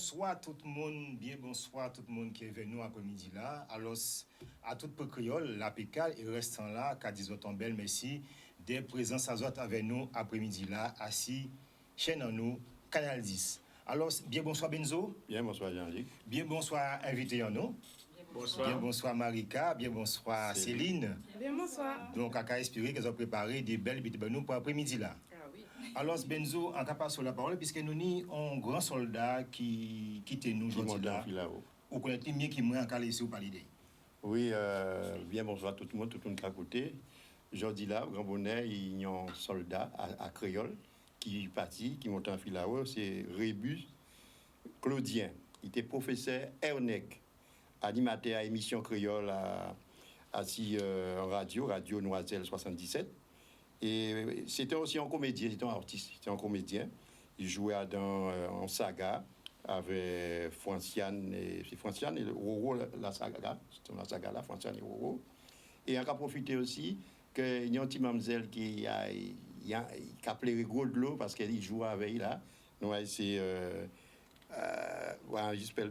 bonsoir tout le monde, bien bonsoir tout le monde qui est venu après-midi là. Alors, à tout peu créole, la pécale et restant là, qu'à disons ton bel merci, des présences à autres avec nous après-midi là, assis, chaîne en nous, Canal 10. Alors, bien bonsoir Benzo. Bien bonsoir Jean-Luc. Bien bonsoir invité en nous. Bonsoir. Bien bonsoir Marika, bien bonsoir Céline. Bien bonsoir. Donc, à espérer qu'elles ont préparé des belles bêtes nous pour après-midi là. Ah oui. Alors, Benzo, en cas sur la parole, puisque nous avons un grand soldat qui était nous aujourd'hui là. Ou connaît mieux qui m'a en cas laissé ou pas l'idée. Oui, bien bonsoir tout le monde qui a écouté. Aujourd'hui là, grand bonnet, il y a un soldat à Créole qui est parti, qui monte en filao, c'est Rébus Claudien. Il était professeur ERNEC, animateur à émission créole en radio Noiselle 77. Et c'était aussi un comédien, c'était un artiste, c'était un comédien. Il jouait en saga avec Franciane et Roro, la saga, c'était la saga là, Franciane et Roro. Et on a profité aussi qu'il y a une petite mademoiselle qui a appelé Goldlo parce qu'elle joue avec là. Donc, c'est j'espère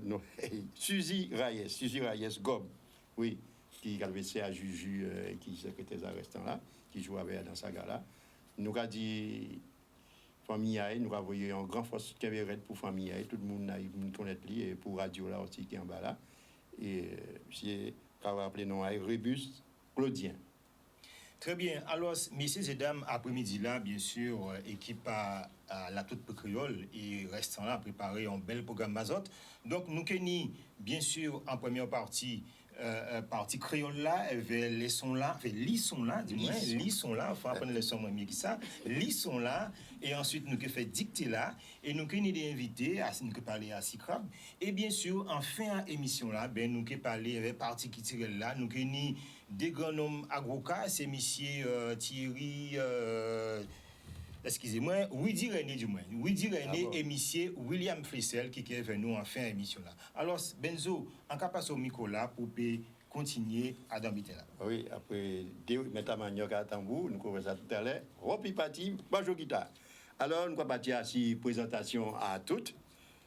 Suzy Reyes Gob, oui, qui a le à Juju, qui est secrétaire arrestant là, qui joue avec dans sa gala. Nous a dit famille, nous avons envoyé un grand force cabaret pour famille, tout le monde connaît lui et pour radio là aussi qui est en bas là. Et c'est appelé nom Rébus Claudien. Très bien. Alors, messieurs et dames, après-midi là, bien sûr, équipe à la toute peu créole et restant là, préparer un bel programme Mazot. Donc, nous avons bien sûr, en première partie, partie créole là, les sons là, du moins, les sons là, il faut apprendre les sons mieux que ça, les sons là, et ensuite nous avons fait dicter là, et nous avons des invités, nous avons parlé à Sicrab, et bien sûr, en fin d'émission là, ben, nous avons parlé avec partie qui tire là, nous avons des grands noms agroca, c'est monsieur Thierry, excusez-moi, Widi René du moins. Widi René et monsieur William Flessel qui est venu en fin d'émission là. Alors, Benzo, en cas passe au micro là pour continuer à dormir là. Oui, après deux métamanioc à tambour, nous commençons ça tout à l'heure. Ropi Pati, bonjour guitare. Alors, nous allons partir à cette présentation à toutes.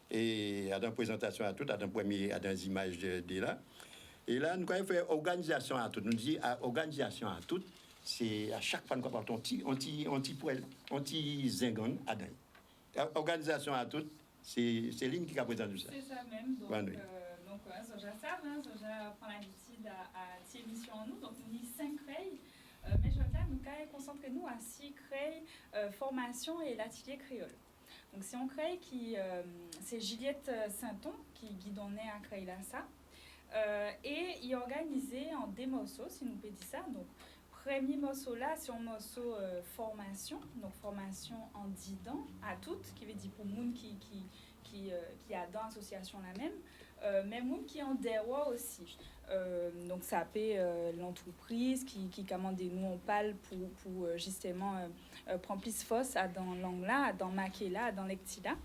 Et à la présentation à toutes, à la première, à des images de là. Et là, nous allons faire organisation à toutes. Nous disons organisation à toutes. C'est à chaque fois qu'on parle anti-zingon à d'un. Organisation à toutes, c'est Ligne qui a présenté ça. C'est ça même. Donc, Soja savent, Soja prend l'habitude à cette émission en nous. Donc, nous avons 5 créés. Mais je veux nous concentrer nous à 6 créés, formation et l'atelier créole. Donc, si on crée c'est Juliette Sainton qui guidonnait à créer là ça. Et il est organisé en des morceaux, si nous peut dire ça. Donc, premier morceau là, c'est un morceau formation, donc formation en 10 ans à toutes, qui veut dire pour monde qui a dans l'association la même, mais monde qui en dehors aussi. Donc ça peut l'entreprise qui commande nous on parle pour justement prendre plus force à dans langue là, dans maquet là, dans lecti là.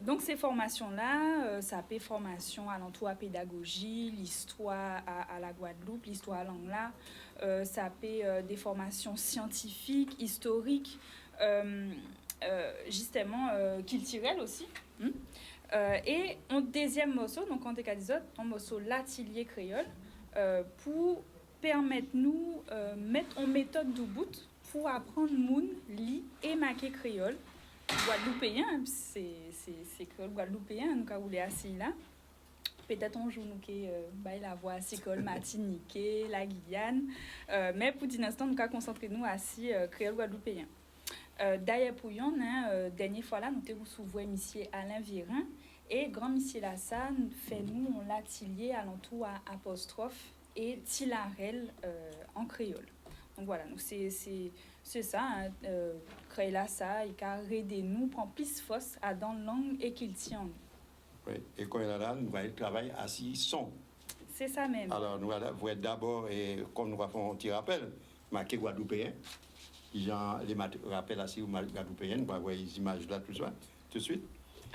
Donc ces formations-là, ça peut formation à l'entour à pédagogie, l'histoire à la Guadeloupe, l'histoire à langue là, ça peut des formations scientifiques, historiques, justement culturelles aussi. Et un deuxième morceau, donc on est un morceau l'atelier créole, pour permettre nous mettre en méthode du bout pour apprendre moun, li et maquet créole. Guadeloupéen, c'est créole guadeloupéen, nous avons assis là. Peut-être un jour nous la voix à l'école Martinique, la Guyane, mais pour l'instant nous avons concentré nous assis créole guadeloupéen. D'ailleurs pour yon, dernière fois là nous avons souvent monsieur Alain Virin et grand monsieur là ça fait nous on l'atelier à l'entour à apostrophe et tilarel en créole. Donc voilà, donc c'est ça, hein, créer là ça, il a aider nous, prendre plus force à dans langue et qu'il tient. Oui, et quand il est là, nous allons travailler à 6 sons. C'est ça même. Alors nous allons voir d'abord, et comme nous avons un petit rappel, marqué guadeloupéen, les rappels à 6 guadeloupéen, nous allons voir les images là tout de suite.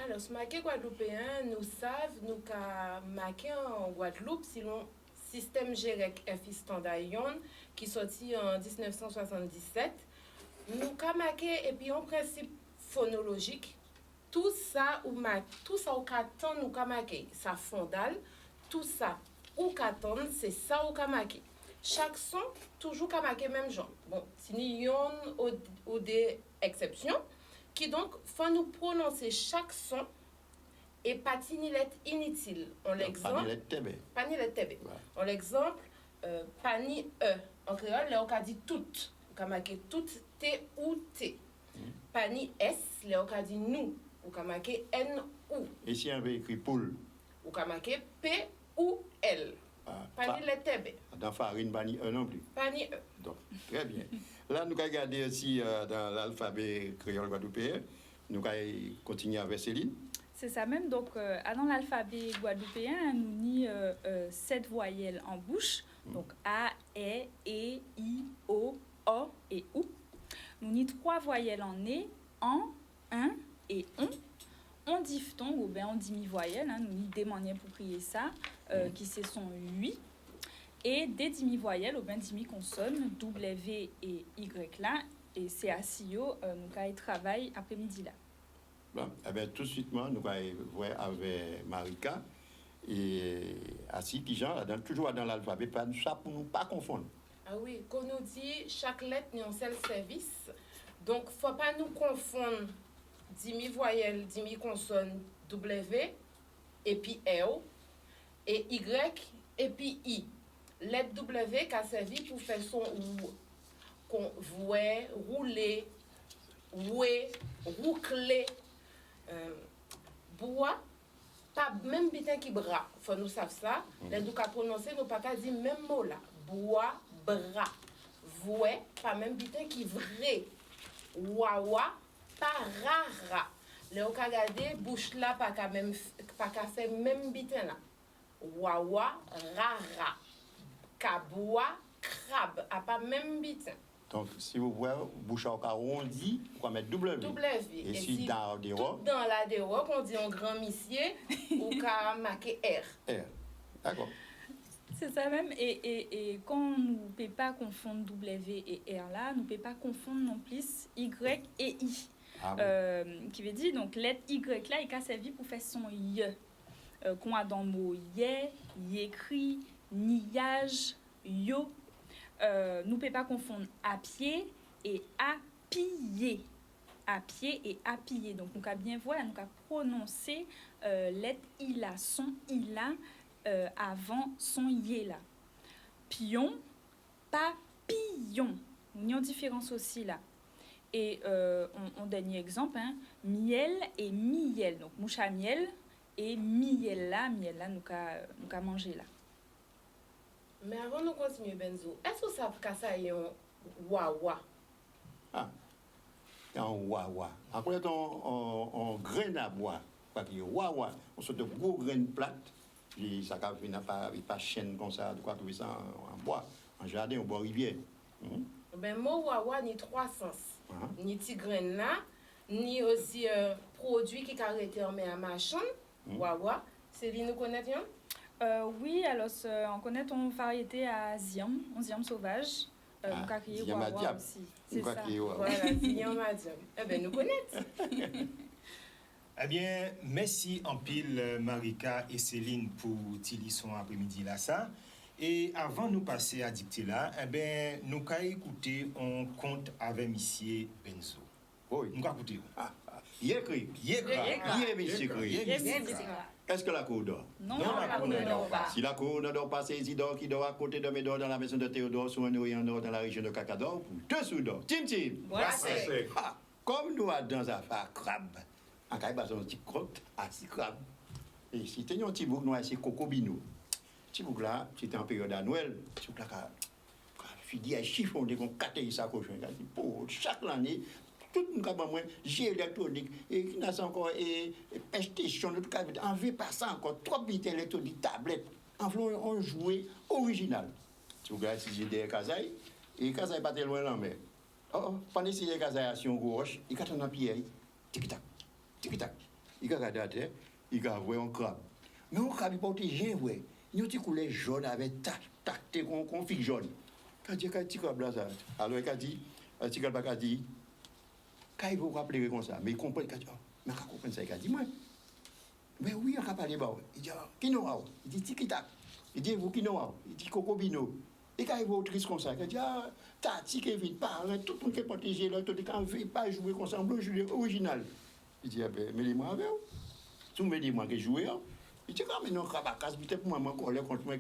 Alors, ce marqué guadeloupéen, nous savons, nous avons marqué en Guadeloupe, sinon système GEREC FI Standard Yon qui sorti en 1977. Nous avons marqué et puis un principe phonologique tout ça ou qu'attend nous ka marqué, ça fondal, tout ça ou qu'attend, c'est ça ou ka marqué. Chaque son toujours ka marqué même genre. Bon, si nous yon ou des exceptions qui donc faut nous prononcer chaque son et pas ni lettre inutile. On l'exemple. Pas ni lettre tebe. Pas ni lettre tebe. Ouais. On l'exemple pas ni e. En créole, là on a dit tout. On a marqué tout t ou t. Pas ni s, là on a dit nous. On a marqué n ou. Et si on veut écrire poule, On a marqué p ou l. Pas ni lettre tebe. dans farine, pas ni E non plus. Pas ni e. Donc, très bien. Là, nous allons regarder aussi dans l'alphabet créole guadeloupéen. Nous allons continuer avec Céline. C'est ça même. Donc, dans l'alphabet guadeloupéen, nous avons 7 voyelles en bouche. Donc, A, E, I, O et OU. Nous avons 3 voyelles en nez, en, un et on. En diphtongue, ou bien en demi-voyelle, nous avons des manières pour crier ça, qui se sont 8. Et des demi-voyelles, ou bien demi-consonnes, W et Y là, et c'est à CIO, nous allons travailler après-midi là. Bon, eh bien, tout de suite, nous allons voir avec Marika. Et ainsi, toujours dans l'alphabet, ça pour ne pas confondre. Ah oui, qu'on nous dit chaque lettre n'a un seul service. Donc, faut pas nous confondre demi-voyelle, demi-consonne W et puis L et Y et puis I. Lettre W qui a servi pour faire son ou qu'on voit, rouler, oué, roucler, bois, pas même bitin qui bras. Faut nous savoir ça. Les nous qu'à prononcer, nous pas qu'à dire même mot là. Bois, bras. Voué, pas même bitin qui vrai. Wawa, pas rara. Les on regarder bouche là pas qu'à même pas qu'à faire même bitin là. Wawa, rara. Kaboua, crabe, à pas même bitin. Donc, si vous voyez, bouche en arrondi, vous pouvez mettre W. W. Et si dans des tout dans la dérobe, on dit en grand missier, ou qu'à marquer R. R. D'accord. C'est ça même. Et quand nous ne pouvons pas confondre W et R là, nous ne pouvons pas confondre non plus Y et I. Ah oui. Qui veut dire, donc, lettre Y là, il a servi pour faire son Y. Qu'on a dans le mot yé, yécrit, niage, yo. Nous ne pouvons pas confondre à pied et à piller. À pied et à piller. Donc, nous avons bien voir, nous avons prononcé lettre ila, son ila avant son yé là. Pion, papillon. Il y a une différence aussi là. Et on dernier exemple, hein, miel et miel. Donc, mouche à miel et miel là, nous avons mangé là. Mais avant de continuer, Benzo, est-ce que vous savez que ça y est un wawa? Ah, un wawa. Après, on graine à bois. Parce que wawa, on sort de gros graines plates. Puis ça n'a pas chaîne comme ça. Tu peux trouver ça en bois, en jardin, au bord rivière. Ben, mot wawa ni 3 sens. Ni petit graine là, ni aussi produit qui arrêté en à machin. Wawa. Céline, nous connaissons? Oui, alors on connaît une variété à ziam sauvage. Ziam à diable. Aussi. C'est ça. Voilà, ziam à diable. Eh bien, nous connaissons. Eh bien, merci en pile Marika et Céline pour son après-midi là ça. Et avant de nous passer à dicter là, eh bien, nous allons écouter un conte avec Monsieur Benzo. Oui. Nous allons écouter. Yécri. Est-ce que la cour dort? Non, la cour ne dort pas. Si la cour ne dort pas, c'est Isidore qui dort à côté de Médor dans la maison de Théodore, sur un oreiller en or dans la région de Cacador, pour 2 sous d'or. Tim. Voici. Comme nous avons dans affaire crabe, en cas de un petit crotte à 6 crabes. Et si tu as un petit bouc, nous avons ces cocobino. Petit bouc là, c'était en période à Noël. Petit bouc là, fille à chiffon, dès qu'on caté sa cochon. Pour chaque année, tout le monde j'ai électronique, et qui n'a encore PlayStation, tout cas, en veut pas ça encore, 3 bits électroniques, tablettes, en voulant un jouet original. Tu regardes si j'ai des Kazaï, et Kazaï pas très loin là, mais. Pendant que les Kazaï sont gauche, il y a un pierre, tic-tac, tic-tac. Il y a un terre, il y a un crabe. Mais un crabe, il porte un ouais. Il y a un petit couleur jaune avec tacté qu'on fixe jaune. Quand il y a un petit crabe là, ça. Alors il a dit, un petit crabe a dit, quand il vous rappeler comme ça, mais il comprend qu'il Mais quand on comprend ça, il a dit, moi, mais oui, on a parlé, il dit, qui nous a? Il dit, tiki-tac. Il dit, vous qui nous a? Il dit, Coco Bino. Et quand il voit autrice comme ça, il dit, Tati, Kevin, parle, tout le monde qui est protégé, là, tout le monde qui ne veut pas jouer comme ça, on veut jouer original. Il dit, mettez-moi avec vous. Tout mettez-moi qui joue. Il dit, quand même, non, Kabakas, peut-être pour moi, je contre moi.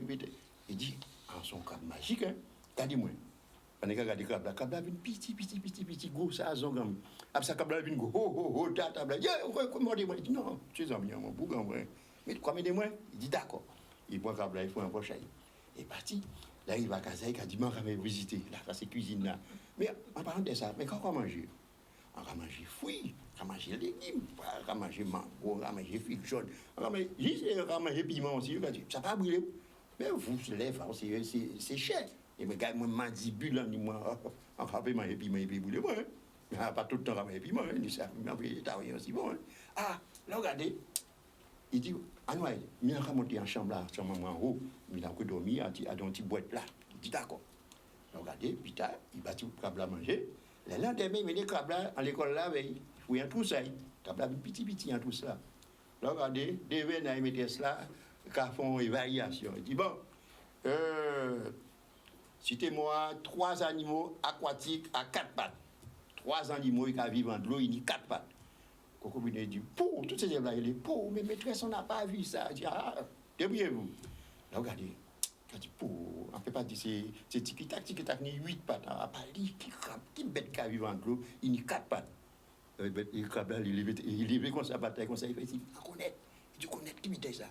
Il dit, en son cap magique, hein, t'as dit, moi. On a regardé Kabla, Kabla vient petit, gros, ça a son gamme. Après ça, Kabla vient gros, Kabla, comment dis-moi? Il dit, non, tu es amis, mon bougon, mais quoi, moi? Il dit, d'accord. Il prend Kabla, il faut un prochain. Il est parti. Là, il va à Kaza, il a dit, moi, je vais visiter. Là, ça, c'est cuisine là. Mais en parlant de ça, mais quand on mange? On va manger fruits, on va manger légumes, on va manger mango, on va manger figues jaunes, on va manger piment aussi. Ça va pas brûler. Mais vous, c'est cher. Et mes gars, moi, mandibule, moi, on va pas manger piment et puis brûler, moi. Mais pas tout le temps, on va manger piment, ça va rien aussi bon. Ah, là, regardez. Il dit, ah non, il a monté en chambre là, sur maman en haut, il a dormi, il a dans une petite boîte là. Il dit, d'accord. Regardez, puis il bâtit le câble à manger. Le lendemain, il met le câble à l'école là, il faut un tout ça. Le câble petit, en tout ça. Là, regardez, des veines, il mettait cela, ils font une évaluation. Il dit, bon, citez-moi 3 animaux aquatiques à 4 pattes. 3 animaux qui vivent en l'eau, il dit 4 pattes. Coco Bino dit, pour, tous ces élèves-là, il dit, pour, mais maîtresse, on n'a pas vu ça. Il dit, ah, débrouillez-vous. Là, regardez. Il dit, pour, on ne peut pas dire, c'est tiki-tac, ni 8 pattes. On n'a pas dit, qui bête qui vit en l'eau, il dit 4 pattes. Le crabe là, il lève comme ça, bataille comme ça, il fait, il dit, connaître. Il dit, connaître, qui m'était ça?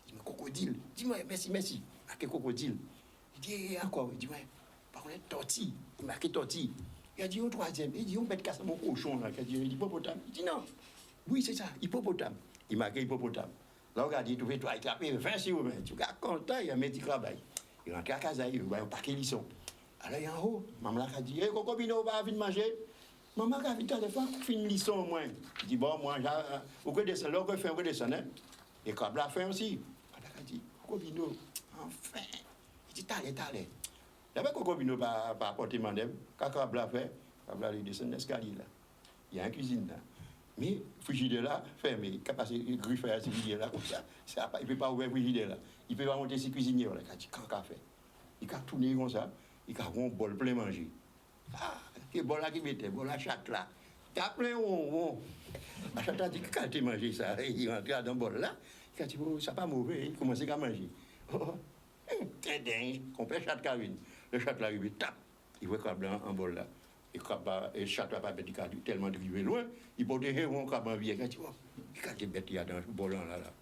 Il dit, mais crocodile. Dis-moi, merci. À quel crocodile? Il dit, encore. Il dit, ouais, par contre, tortille. Il marqué tortille. Il a dit, au 3e, il dit, on peut casser mon cochon là. Il dit, hippopotame. Il dit, non. Oui, c'est ça, hippopotame. Il marqué hippopotame. Là, regardez, il trouve toi, il a payé 20 sur 20. Tu es content, il a mis du travail. Il rentre à casa, il voit un paquet de lissons. Alors, il est en haut. Maman a dit, Coco Bino, va venir manger. Maman a dit, t'as fait une lisson au moins. Il dit, bon, moi, vous redescendez, là, on redescend. Et Kabla a fait aussi. Kabla a dit, Coco Bino, enfin. Il dit, t'allez. D'abord, Coco Bino va apporter mandem. Quand Kabla a fait, Kabla a descendu l'escalier là. Il y a une cuisine là. Mais le frigidaire là, fermé. Il a passé le griffe à ce frigidaire là, comme ça. Il ne peut pas ouvrir le frigidaire là. Il ne peut pas monter ses cuisiniers là. Il a dit, quand il a fait. Il a tourné comme ça. Il a un bol plein manger. Ah, le bol là qui mettait, bol à chatte là. Il a plein on. La chatte a dit, quand tu as mangé ça, il est rentré dans le bol là. Il a dit, oh, ça n'est pas mauvais. Il a commencé à manger. Très dingue. Complet chatte carine. Le chatte là, il tape. Il voit qu'il y a un bol là. Et le chat n'a pas tellement drivé loin, il peut dire on a un vieux, il dit, il a des bêtes dans le bol là.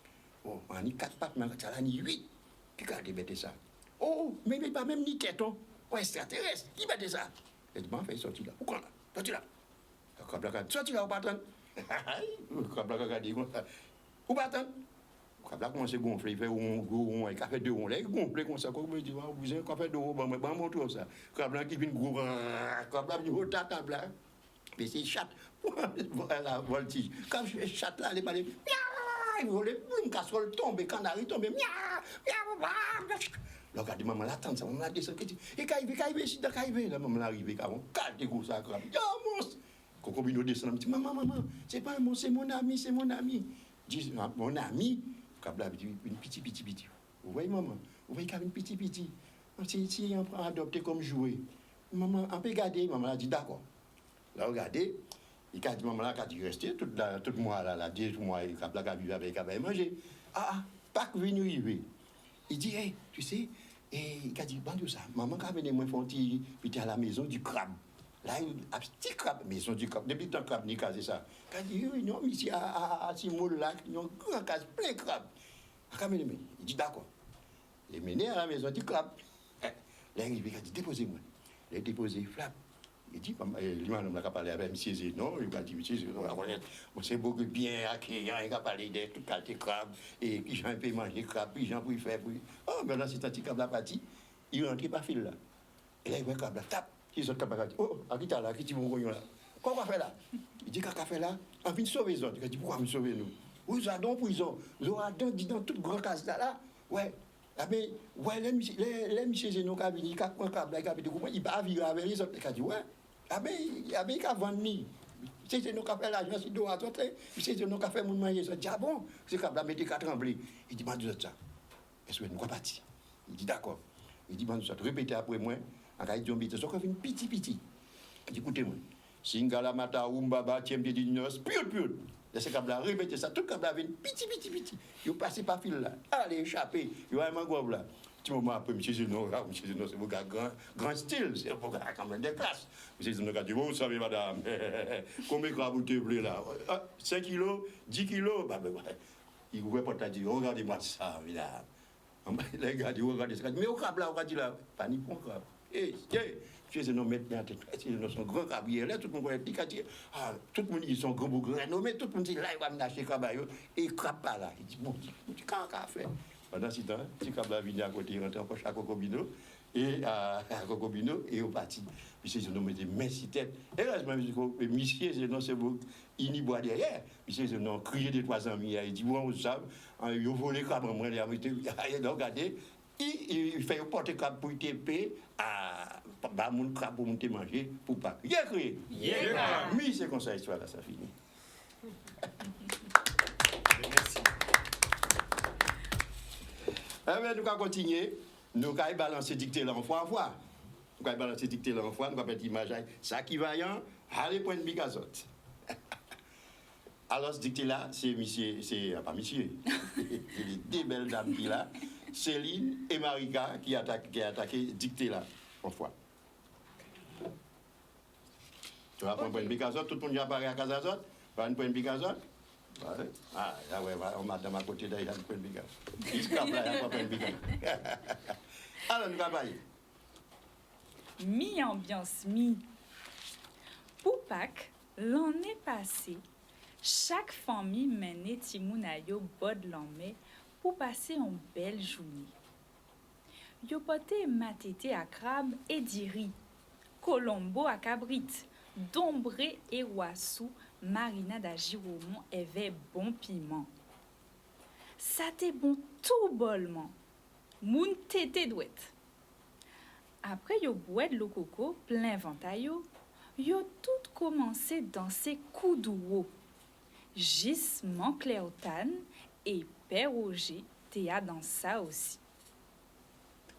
Oh, on a 4 pattes, mais ça a 8. Qui a des bêtes ça? Oh, mais il n'y a pas même ni tête, on extraterrestre, qui bête ça? Il dit, bon, il sorti là. Pourquoi là? Sorti là. Le crabe là, sorti là, on va attendre. Le crabe là, il dit, on va attendre. Le crabe là commence à gonfler, il fait il a fait 2 ronds, là, il gonfle comme ça, comme il dit, vous avez fait 2 ronds, bon, mon tour ça. Le crabe là qui vient gros, le crabe là vient au table là. Mais c'est chat, voilà, voltige. Quand je chat là, il parle, il volait, une casserole tombe, canari tombe, là, regardez, maman l'attend, ça, maman la descend, il dit, et caïvé, si t'as caïvé, là, maman l'arrive, car on calme gros ça, crabe. Oh, monstre! Coco Bino descend, il dit, maman, c'est pas un monstre, c'est mon ami. Dis, mon ami, crabe là, une petit. Vous voyez, maman, vous voyez qu'il y a une petit. Si on prend adopté comme jouet, maman, on peut garder, maman a dit, d'accord. Là, regardez, il a dit, maman, là, il a dit, rester tout le mois, là, 10 mois, il a vu avec, il a mangé. Pas que venu arriver. Il dit, hey, tu sais, il a dit, bon, ça, maman, quand venu, moi, il était à la maison du crabe. Là, il a un petit crabe, maison du crabe. Depuis le temps, crabe, il a dit ça. Il a dit, oui, non, ici, à Simon, là, il y a un grand case, plein de crabes. Il dit, d'accord. Il est mené à la maison du crabe. Là, il a dit, déposez-moi. Il a déposé, flap. Il dit, lui-même, il a parlé avec M. Zénon, il a dit, M. Zénon, c'est beaucoup bien accueillant, il a parlé de toute qualité de crabe, et puis j'en peux manger crabe, puis j'en peux faire. Oh, mais là, c'est un petit crabe là parti, il rentre par fil là. Et là, il voit le crabe là, tape. Il sort le crabe là, il dit, oh, à qui t'as là, qui t'y vont là? Quoi qu'on fait là? Il dit, qu'à fait là, on vient sauver les autres. Il dit, pourquoi me sauver nous? Vous avez dans prison, vous avez dit dans toute grande case là, ouais. Mais, ouais, les M. Zénon qui a venu, qui a pris un câble, il va vivre avec les autres, il a dit, ouais. Il a vendu. c'est nous qui fait l'argent, c'est nous à toi, c'est nous qui fait mon manger, ça dit, ah bon, c'est comme la mettre 4 trembler. Il dit, bandou ça. Est-ce que nous quoi parti? Il dit, d'accord. Il dit, bandou ça, répétez après moi, en cas de dit, ça fait une petit. Il dit, écoutez-moi, Singala Mata, Umbaba, Tiembi Dinos, piot. Laissez comme la répéter ça, tout comme la une petit. Il passe par fil là, allez échapper, il va un là. Petit moment après, monsieur Zeno, c'est mon gars grand style, c'est mon gars quand même des classes. Monsieur Zeno a dit, vous savez, madame, combien de grammes vous te là? 5 kilos, 10 kilos, il ne pouvait pas dire, regardez-moi ça, madame. Les gars disent, regardez ça, mais au crabe là, on va dire là, pas ni pour crabe. Monsieur Zeno met en tête, son grand crabier là, tout le monde va dire, tout le monde dit, son grand bougre renommé, tout le monde dit, là, il va me lâcher crabe, et il crabe pas là. Il dit, bon, quand on a fait? Pendant ce temps, petit câble a venu à côté, il rentre en poche à Cocobino, et au parti. Puis c'est un homme de merci tête. Et là, je monsieur, c'est non, c'est vous, il n'y boit derrière. Monsieur, c'est non, crié des 3 ans, il dit, bon, vous savez, il a volé crabe, moi, il a regardé, il fait porter crabe pour TP, à mon crabe pour monter manger, pour pas. Il a crié. Oui, c'est comme ça, l'histoire là, ça finit. Merci. Nous allons continuer. Nous allons balancer dictée là en fois. Nous allons balancer dictée là en fois. Nous allons mettre l'image. Ça qui va bien, allez point de bigazote. Alors, ce dictée là, c'est monsieur, c'est pas monsieur. C'est les deux belles dames qui là, Céline et Marika qui attaqué dictée là en fois. Tu vas prendre point de bigazote, tout le monde y apparaît à Casazote. Pas une point de bigazote. On m'a dans ma côté d'ailleurs, il y a une bigazote. Il se capte là, il n'y a pas de bigazote. Alors, nous allons parler. Mi-ambiance, mi. Pour Pâques, l'année passée, chaque famille menait Timounayo bod l'année pour passer une belle journée. Yo pote matete à crabe et diri, colombo à cabrit, dombré et wassou, marinade à giromon et bon piment. Ça te bon tout bollement. Moun tete douette. Après yo boit le coco plein ventayo, yo tout commencé danser coup d'ouo. Gis Mancléotane et Père Roger théâtre dans ça aussi.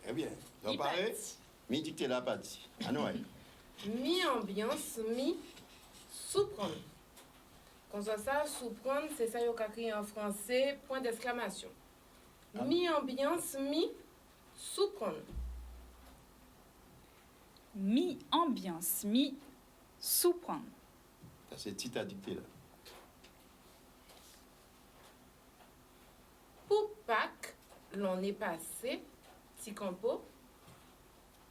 Eh bien, donc pareil, mi dicté la partie. Ah non, Mi-ambiance, mi-sous-prendre. Quand ça, sous-prendre, c'est ça yo écrit en français, point d'exclamation. Mi-ambiance, mi-sous-prendre. Mi-ambiance, mi-sous-prendre. Ça c'est titre à dicter là. Pour Pâques, l'année passée, petit campo.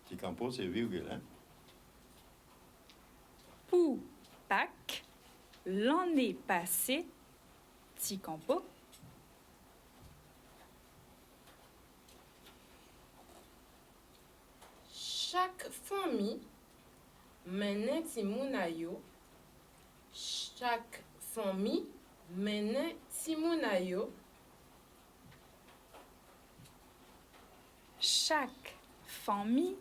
Petit campo, c'est virgule, hein? Pour Pâques, l'année passée, petit campo. Chaque famille menait Timounayo. Chaque famille menait Timounayo. Chaque famille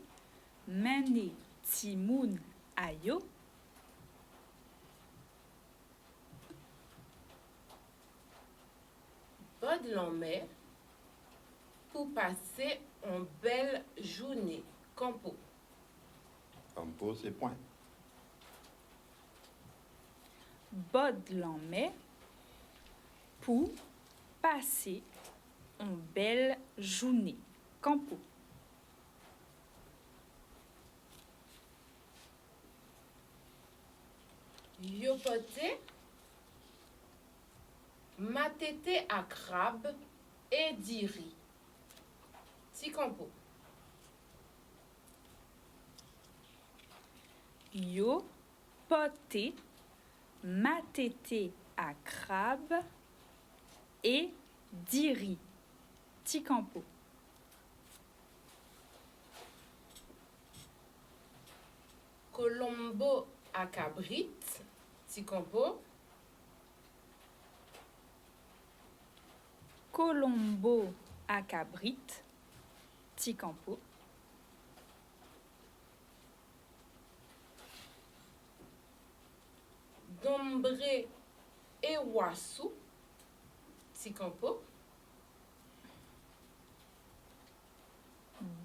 menait Timoun ayo. Bod l'enmer pour passer une belle journée. Campo. Campo, c'est point. Bod l'enmet pour passer une belle journée. Campo. Yopote, matete à crabe et diri. Ti campo. Yo pote matete à crabe et diri. Ti campo. Colombo à cabrit. Ti campo. Colombo à cabrit. Ti campo. Dombo Dombre et Wassou, Tikampo.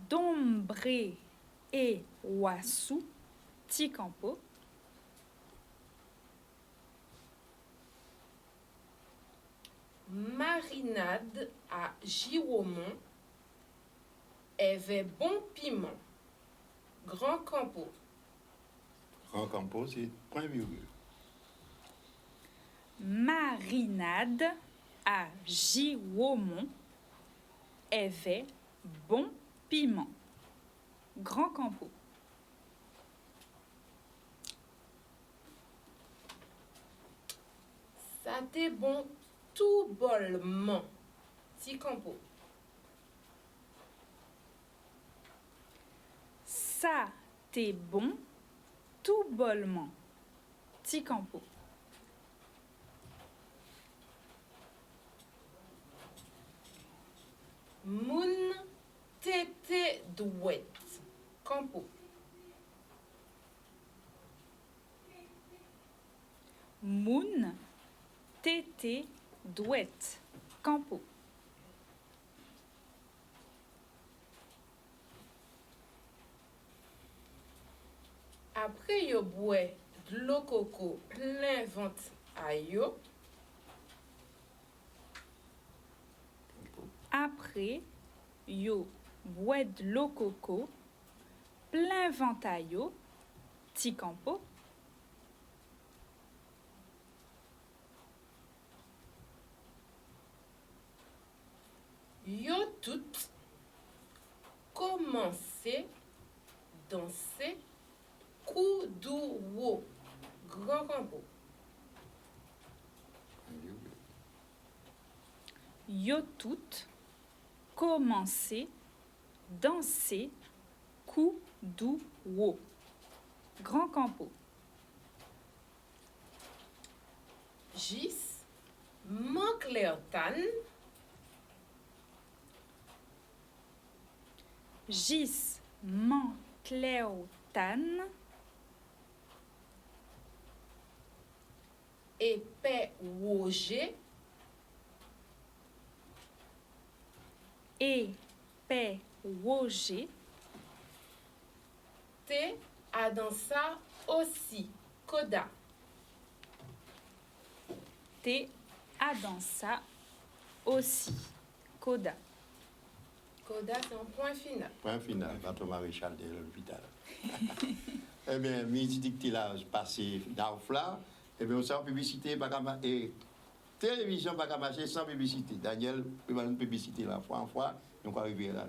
Dombre et Wassou, Tikampo. Marinade à Giromont, avait bon piment. Grand Campo. Grand Campo, c'est point virgule. Marinade à Giromont avait bon piment. Grand Campo. Ça t'est bon tout bollement. Tikampo. Ça t'est bon tout bollement. Tikampo. Moun tété douette. Campo. Moun tété douette. Campo. Après yo boué de l'eau coco plein ventre à yo. Après, yo boit de l'eau coco, plein ventaillot, Tikampo. Yo tout commencé danser coup d'ouo. Grand Campo. Yo tout commencé danser coup d'ou wo. Grand Campo. Gis manque l'ertan. Gis man cléotan. Épais Woger. Et paix woger. T a dans ça aussi. Koda. Te a dans ça aussi. Koda. Koda, c'est un point final. Point final, bateau maréchal de l'hôpital. Eh bien, midi dictilage passé d'Aufla, eh bien, sans publicité, et télévision, pas qu'à marcher sans publicité. Daniel, il va une publicité la fois en fois, donc arriver là.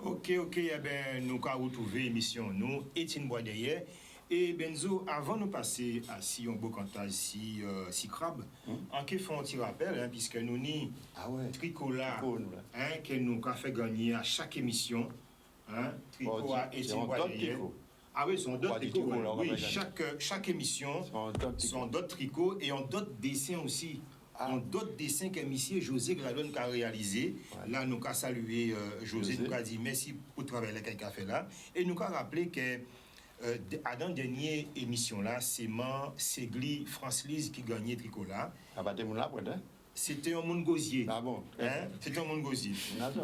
Ok, eh ben, nous avons retrouvé l'émission, nous, Étienne Boisderrière. Et Benzo, avant de passer à Sion Bocantage, si crabe, en qui font un petit rappel, hein, puisque nous ni Tricola, que nous avons fait gagner à chaque émission, hein, Tricola et Étienne Boisderrière. Ah oui, sont d'autres tricots. Oui, chaque émission sont d'autres tricots et ont d'autres dessins aussi. On d'autres dessins que M. José Gradon a réalisé. Ouais. Là, nous avons salué José, nous avons dit merci pour le travail qu'il a fait là. Et nous avons rappelé que dans la dernière émission là, c'est Ségli France-Lise qui gagnait Tricola. C'était un monde gosier. Ah bon? Hein? C'était un monde gosier.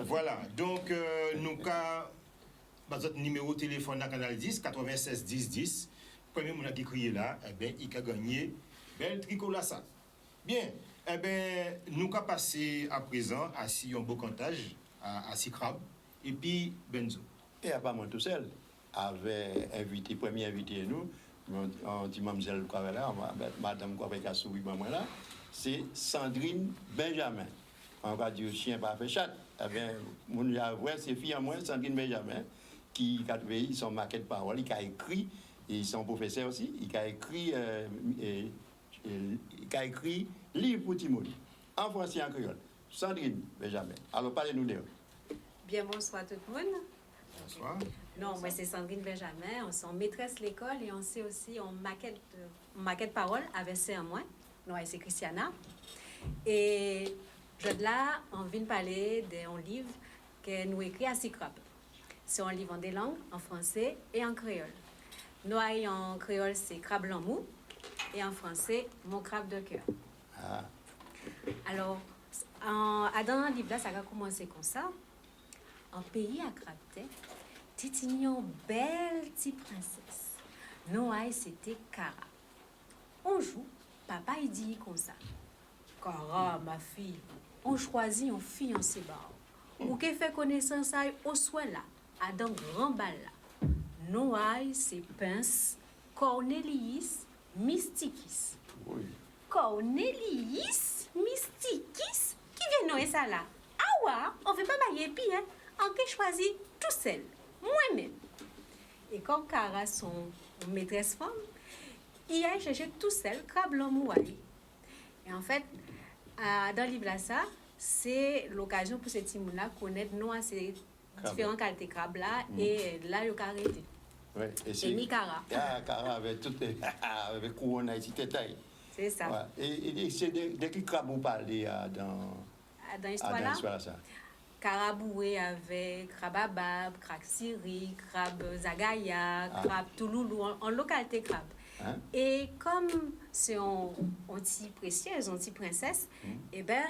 Voilà. Donc, nous avons notre numéro de téléphone dans le canal 10, 96 10 10. Premier monde qui crié là, eh bien, il a gagné bel Tricola ça. Bien. Eh bien, nous avons passé à présent à Sion Bocantage, à Sicrab, et puis Benzo. Et à pas moi tout seul, avait invité, premier invité nous, on dit mademoiselle Kouavela, madame Kouavela Soui, maman là, c'est Sandrine Benjamin. On va dire chien pas fait chat. Eh bien, mon avoué, c'est fille à moi, Sandrine Benjamin, qui a trouvé son maquette parole, il a écrit, et son professeur aussi, il a écrit. Qui a écrit livre pour Timon, en français et en créole. Sandrine Benjamin. Alors, parlez-nous d'eux. Bien, bonsoir tout le monde. Bonsoir. Non, moi c'est Sandrine Benjamin. On est maîtresse de l'école et on sait aussi on maquette parole avec c'est en moi. Non, c'est Christiana. Et je là, on vient parler d'un livre que nous écrit à Sicrab. C'est un livre en deux langues, en français et en créole. Nous en créole, c'est Crabe Lamou. et en français, mon crabe de cœur. Ah, Alors, dans le livre là, ça a commencé comme ça. En pays à crabe, c'était une belle petite princesse. Noaï, c'était Cara. Un jour, papa il dit comme ça. Cara, ma fille, on choisit une fiancée bar. Ou qu'elle fait connaissance au soin là, à dans grand bal là. Noaï, c'est Pince, Cornelius, Mystikis. oui. Cornelius, Mystikis, qui vient nous ça là? Ah ouais, on fait pas bailler puis hein. On peut choisir tout seul, moi-même. Et comme Cara, son maîtresse femme, il a cherché tout seul crabe l'homme. Et en fait, dans le livre là, ça, c'est l'occasion pour ces petits là connaître nous ces différentes qualités crabes là et là il a arrêté. Ouais. Et ni Cara. Ah, Cara avec tout avec couronne ici détail. C'est ça. Ouais. Et c'est de qui crabe vous parlez Dans l'histoire là, l'histoire ça. Caraboué avec crabe abab, crabe siri, crabe zagaya, crabe touloulou, en localité crabe. Hein? Et comme c'est un petit précieuse, une petite princesse, eh ben,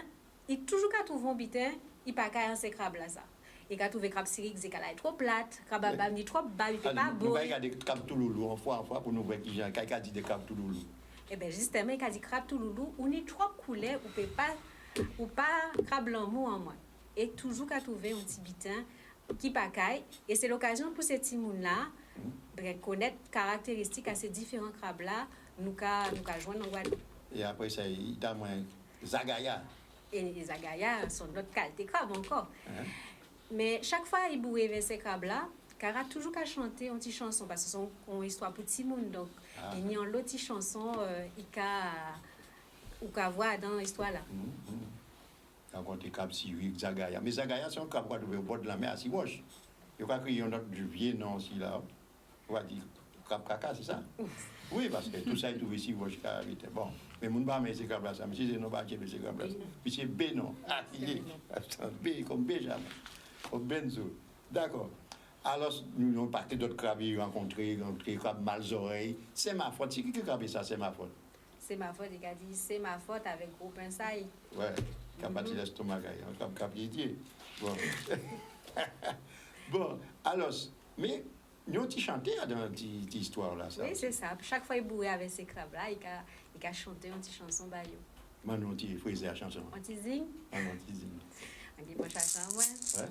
il toujours qu'à trouver un bitin, il pas qu'à ces crabes là ça. Et qu'à trouver crabe siri, c'est qu'elle est trop plate, crabe abab ni trop bas, il fait pas beau. Nous va regarder crabe touloulou en fois pour nous voir qui a dit de crabe touloulou. Eh bien, justement, il a dit crabe touloulou, on est trop coulé, ou pas crabe l'amour en moi. Et toujours qu'à trouver un petit bitin qui pacaille. Et c'est l'occasion pour ces petits mouns-là de connaître les caractéristiques à ces différents crabes-là, nous qu'à joindre en Guadeloupe. Et après ça, il t'a moins Zagaya. Et les agayas sont d'autres qualités crabes encore. Hein? Mais chaque fois qu'il bouille vers ces crabes-là, Cara toujours qu'à chanter une petite chanson parce que c'est une histoire pour petit monde. Donc, il y a une autre petite chanson ou qu'à voir dans l'histoire là. Raconter crabe siri, Zagaya. Mais Zagaya, c'est un crabe qu'on trouve au bord de la mer à Siwoche. Il y a créé un autre vieux nom aussi là. On va dire crabe caca, c'est ça? Oui, parce que tout ça est trouvé Siwoche. Bon, mais mon bar, mais c'est crabe là, ça. Mais si c'est non pas qui c'est crabe là. Puis c'est B non. Ah, B comme Benjamin. Comme Benzo. D'accord. Alors, nous avons parti d'autres crabes rencontrés, crabes mal oreilles. C'est ma faute. C'est qui crabe ça? C'est ma faute. C'est ma faute, il a dit c'est ma faute avec gros pinceau. Ouais, capacité d'estomac, comme pied. Bon. Bon, alors, mais nous avons chanté dans cette histoire-là, ça. Oui, c'est ça. Chaque fois qu'il bouille avec ces crabes-là, il a chanté une petite chanson baillot. Moi, nous avons fait la chanson. On dit zing. On dit zing. On dit bon chanson, ouais. Ouais.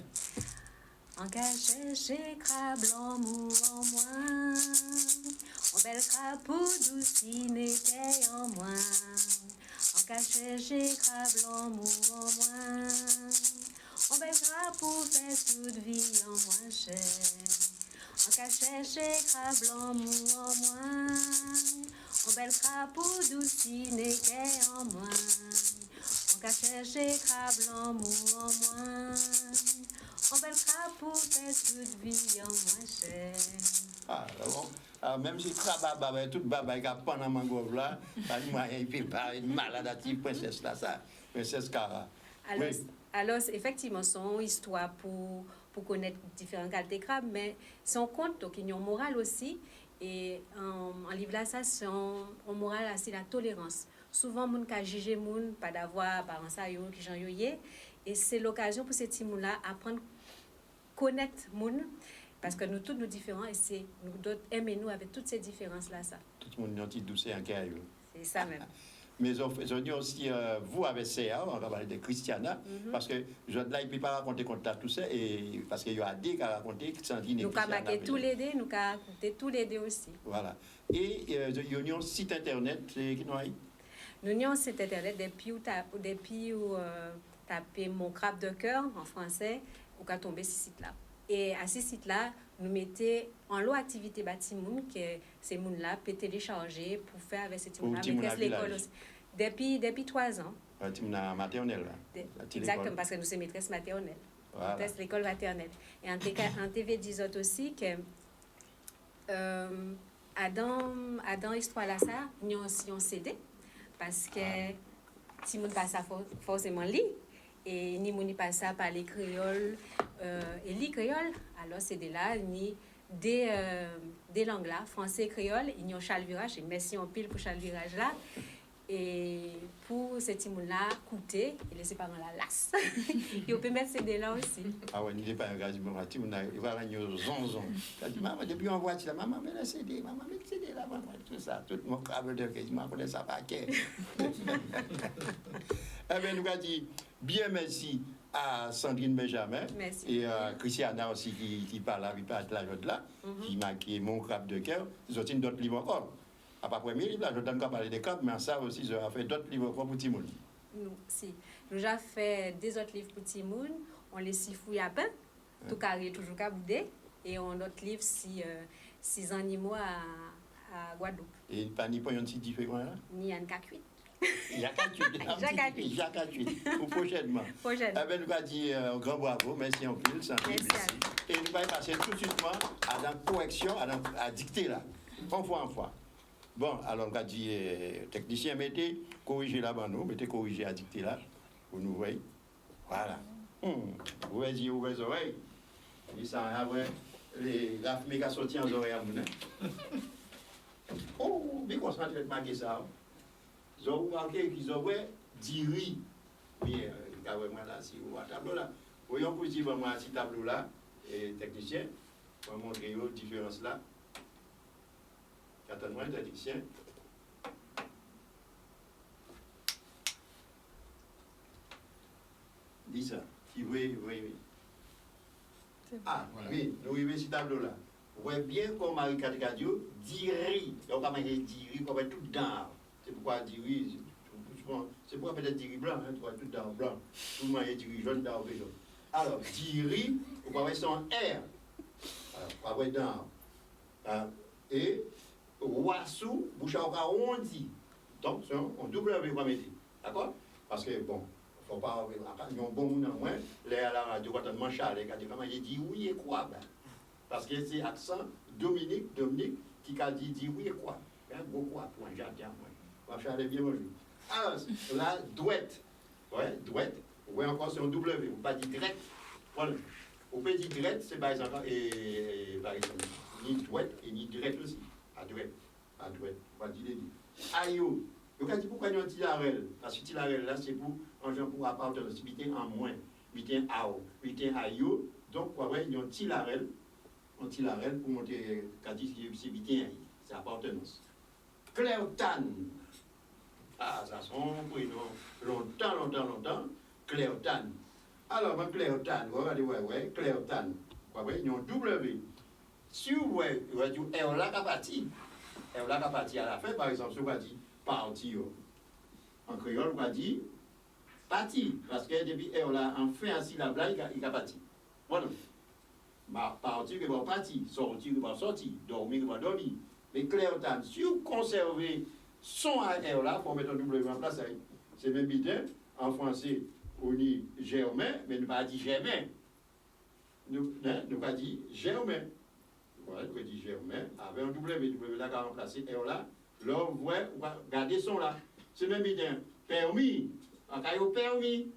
En cachet, j'ai crabe l'amour en moi. En belle crabe pour doucine qu'est en moi. En cachet, j'ai crabe l'amour en moi. En belle crabe pour faire toute vie en moi cher. En cachet, j'ai crabe l'amour en moi. En belle crabe pour doucine qu'est en moi. En cachet, j'ai crabe l'amour en moi. On belle crabe pour faire toute vie en moins cher. Ah, bon. Ah, même si crabe, toute baba qui a pas dans mangrove là, il fait pas une maladative princesse là, ça. Princesse Cara. Alors, Oui. alors effectivement, c'est une histoire pour connaître différentes qualités de crabes, mais c'est un conte, donc il y a une morale aussi. Et en livre là, ça, c'est un morale, c'est la tolérance. Souvent, les gens jugent les gens pas d'avoir apparence à eux, qui j'en yoye. Et c'est l'occasion pour ces petits gens-là apprendre à connaître les gens, parce que nous tous nous différents et c'est nous d'autres aimer nous avec toutes ces différences-là. Ça. Tout le monde est gentil, douce et en caillou. C'est ça même. Mais je dis aussi, vous avec CA, on va parler de Christiana, parce que je là, il ne peut pas raconter contre tout ça, et, parce qu'il y a des qui ont raconté que Sandrine et Nous avons Christiana. marqué tous les deux, nous avons écouté tous les deux aussi. Voilà. Et il y a un site internet qui nous a eu. Nous avons un site internet depuis où tapez mon crabe de cœur en français, ou qu'à tomber ce site-là. Et à ce site-là, nous mettons en lot activité bâtiment que ces gens-là peuvent télécharger pour faire avec ces gens-là. L'école aussi. Depuis 3 ans. Tu es maternelle. Exactement, parce que nous sommes maîtresse maternelle. Voilà. Maîtresse l'école maternelle. Et en TV 10 autres aussi, que dans l'histoire là, ça, nous avons aussi un CD, parce que si nous ne pas ça forcément lire, et ni mon pas ça par les créoles et les créoles, alors CD là, ni des langues là, français et créole, il y a un chalvirage, et merci en pile pour chalvirage là. Et pour ces petits là coûter et laisser parents la lasse. Et on peut mettre ces dés là aussi. Ah ouais, il n'est pas un gars du moment, il va aller au zonzon. Il dit, maman, depuis on voit là, maman, mais la CD, maman, mais CD là, maman, tout ça, tout mon câble de crise, maman, connaît ça pas qu'est. Eh bien, nous avons dit, bien merci à Sandrine Benjamin. Merci. Et à Christiana aussi qui parle avec la joie là, qui m'a qui est mon crabe de cœur. Ils ont d'autres livres encore. À pas premier livre, là, je donne qu'à parler des crabes, mais ça aussi, j'ai fait d'autres livres encore pour Timoun. Nous avons fait des autres livres pour Timoun. On les sifouille à pain, tout carré, toujours qu'à bouder. Et on a d'autres livres, six animaux à Guadeloupe. Et pas ni pas un petit différent là? Ni un cacuit. Il y a 48. Il y a 48. Pour prochainement. Prochaine. Eh bien, nous allons dire un grand bravo, merci en pile, sans Merci. Et nous allons passer tout de suite à la correction, à dicter là. En fois. Bon, alors, on va dire, technicien, mettez corriger là-bas, nous, mettez corriger à dicter là, pour nous voyez. Voilà. Ouvrez les yeux, ouvrez les oreilles. Et ça, après, la fumée qui a sorti en oreilles à mon. Oh, bien concentré de marquer ça. Ils ont remarqué qu'ils ont dit riz. Mais, moi là, si vous voyez le tableau là, voyons pour dire, moi, ce tableau là, et technicien, on va montrer la différence là. Attends-moi, technicien. Dis ça. Oui. Ah, voilà. Oui, nous arrivons ce tableau-là. Vous voyez bien comme Marie Catcadio dit riz. Donc, on dit riz, comme tout dedans. C'est pourquoi dit riz. C'est pourquoi peut-être dit riz blanc, hein, tout dedans blanc. Tout le monde dit riz jaune, dedans jaune. Alors, dit riz, vous voyez son R. Alors, vous voyez dedans. Et. Ouassou, bouche à arrondi. Donc, c'est un W qu'on met. D'accord? Parce que, bon, il ne faut pas. Il y a un bon monde en moins. Là, à la radio, quand on mange chalet, quand on dit oui et quoi? Parce que c'est accent Dominique, qui a dit oui et quoi? Un gros quoi pour un jardin. On va chalet bien bonjour. Alors, là, douette. Ouais, douette. Oui, encore, c'est un W. Vous ne pas dire direct. Voilà. Vous pouvez dire direct, c'est par exemple, ni douette et ni direct aussi. À douette, on va dire les deux. Aïe, vous avez dit pourquoi il y a un tilarel? Parce que tilarel là, c'est pour appartenance, c'est en moins, c'est ao, c'est aïe. Donc, il y a un tilarel pour monter, c'est appartenance. Cléotane. Ah, ça sont pris longtemps. Cléotane. Alors, Cléotane, vous regardez, Cléotane. Il y a un W. Si vous voyez, on l'a parti. On l'a parti à la fin, par exemple, si on va dire parti. En créole, on va dire parti. Parce que depuis on l'a en fin à syllabe là, il a parti. Voilà. Parti, il va partir. Sortir, il va sortir. Dormir, il va dormir. Mais Cléotane, si vous conservez son à là, pour mettre un W en place, c'est même bien. En français, on dit germain, mais nous pas dit germain. Nous pas dit germain. Voilà, nous dit germain, avec un W là qui a remplacé R là, là, vous voyez, on va garder son là. C'est même bien, permis, en cas de permis,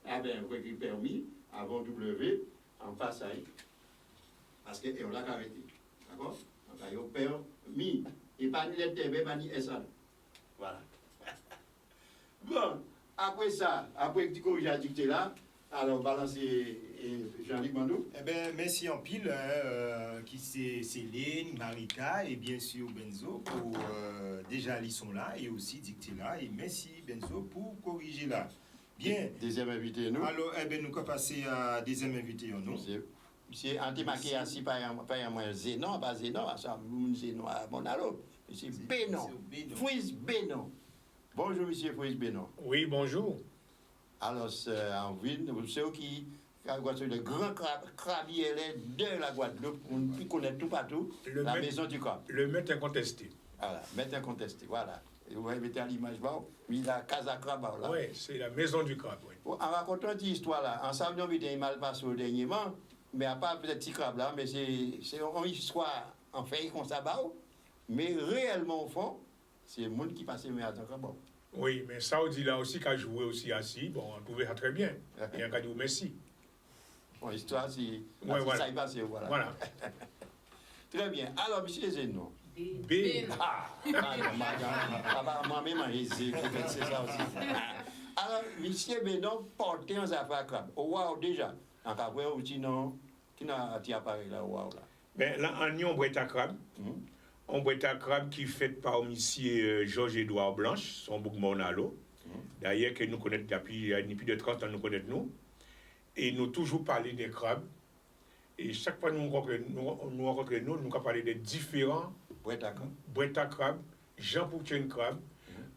ah bien, vous écrivez permis, avant W, en face à parce que R là qui a arrêté. D'accord? En cas de permis, et pas ni lettre B, pas ni S. Voilà. Bon, après ça, après que tu corriges la dictée là, alors balancer Jean-Luc Mandou. Eh bien, merci en pile, qui c'est Céline, Marika et bien sûr Benzo pour déjà ils sont là et aussi dicter là. Et merci Benzo pour corriger là. Bien. Deuxième invité, nous. Alors, eh bien, nous allons passer à deuxième invité, nous. Monsieur Antimaké assis par un moyen Zénon, pas Zénon, ça Zénon à Monalo. Monsieur Bénon. Fouis Bénon. Bonjour, monsieur Fouis Bénon. Oui, bonjour. Alors, en ville, vous savez qui le grand crabier de la Guadeloupe, on connaît tout partout, la maison du crabe. Le maître incontesté. Voilà, maître incontesté, voilà. Et vous voyez, mettez à l'image, il a Casa Crabe là. Oui, c'est la maison du crabe, oui. En racontant cette histoire là, ensemble, nous avons mal passé au dernièrement, mais à part peut-être petit crabe là, mais c'est une histoire en fait qu'on s'abat, mais réellement au fond, c'est le monde qui passe mais à crabe. Oui, mais Saoudi là aussi, qui a joué aussi assis, bon, on trouvait ça très bien. Et on a dit merci. Bon, l'histoire, c'est ouais, voilà. Ça y passe, voilà. Voilà. Très bien. Alors, monsieur Zeno. B. Moi-même, c'est ça aussi. Alors, monsieur Bénon, portez un affaire crabe. Au wow, déjà. En cas où sinon, qui n'a pas appareil là, wow là. Ben là, on y a un boîte à crabe. Un boîte à crabe qui est fait par monsieur Georges-Édouard Blanche, son bouc monalo. D'ailleurs, que nous connaissons depuis plus de 30 ans, nous connaissons nous. Et nous toujours parlé des crabes. Et chaque fois que nous rencontrons, nous parlons de différents boîtes à crabe, Jean pour tuer une crabe,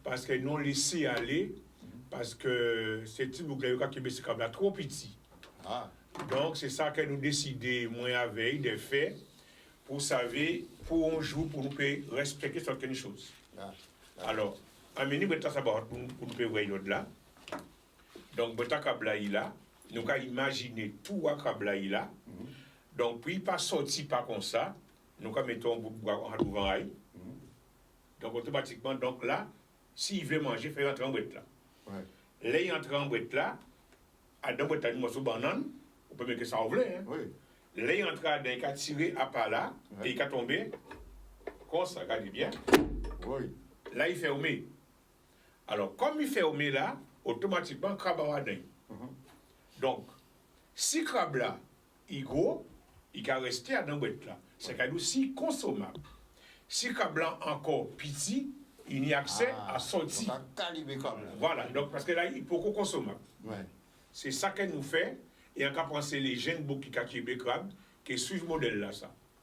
parce que nous laissé aller, parce que c'est petit bouc qui est crabe là trop petit. Donc c'est ça que nous décidons, moi avec des faits, pour savoir, pour un jour, pour nous respecter certaines choses. Alors, amenez boîte à savoir pour nous voir là. Donc boîte à crabe là, nous avons imaginé tout à crabe là. Donc, puis, pas sorti pas comme ça, nous mettons un bout de bois en devant aïe. Donc, automatiquement, donc là, s'il veut manger, il fait rentrer en boîte là. Là, il entre en boîte là, à dans boîte là, il morceau de banane, on peut mettre que ça ouvre. Là, il entre là, il a tiré à part là, et il a tombé, comme ça, regardez bien. Là, il ferme. Alors, comme il ferme là, automatiquement, le crabe va dedans. Donc, si le crabe là, il est gros, il va rester à dans boîte là. C'est aussi consommable. Si le blanc encore petit, il y a accès à sortir. Voilà, donc parce que là, il faut qu'on consomme. C'est ça qu'elle nous fait. Et on a pensé les jeunes boucs qui ont crabe, qui suivent ce modèle-là.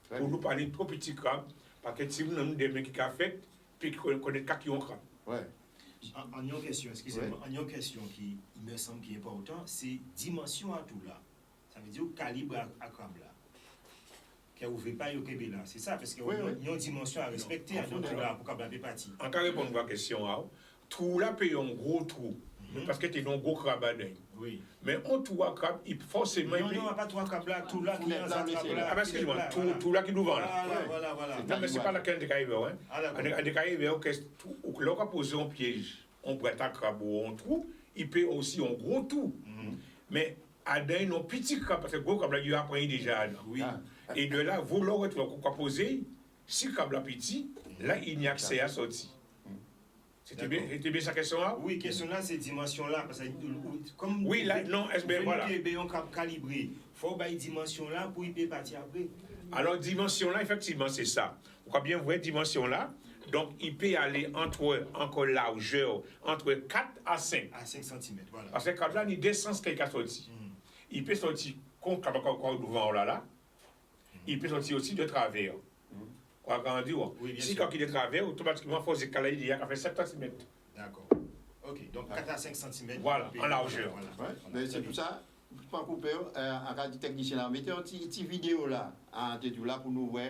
Pour nous parler de trop petits crabes, parce que si nous avons des mecs qui ont fait, puis qui connaissent qui ont crabe. En une question, excusez-moi, en une question qui me semble qui est importante, c'est dimension à tout là. Ça veut dire calibre à crabe là. Qui vous ne pas au Québec là. C'est ça, parce qu'il y a une dimension à respecter à notre là pour crabe partie. En cas de répondre à la question, tout là paye un gros trou. Parce que tu es un gros crabe à dingue. Oui. Mais on trouve crabe, il forcément. Non, pas trois crabes là, tout là qui est dans crabe là. Ah, parce que tout là qui nous vend là. Voilà. Non, mais ce n'est pas laquelle de Caïve. En Caïve, on a posé un piège. On prête un crabe ou un trou, il paye aussi un gros trou. Mais à d'un petit crabe, parce que gros crabe là, il a appris déjà. Oui. Et de là, vous l'aurez poser, si le crabe là petit, là, il n'y a accès à sortir. C'était bien sa question là? Oui, question là, c'est dimension là. Parce que comme oui, là, non, SB, voilà. On calibré. Il faut une dimension là pour y partir après. Alors, dimension là, effectivement, c'est ça. On voit bien voir dimension là. Donc, il peut aller entre largeur, entre 4 à 5. À 5 cm, voilà. Parce que quand là, il descend ce qu'il a sorti. Il peut sortir comme devant là. Il peut sortir aussi de travers. Si quand il est de travers, automatiquement, il faut se caler, il y a fait 7 cm. D'accord. Ok, donc 4 à 5 cm. Voilà, en largeur. Mais c'est tout ça. Pas couper, en cas de technicien là, mettez une petite vidéo là, en tout là pour nous voir,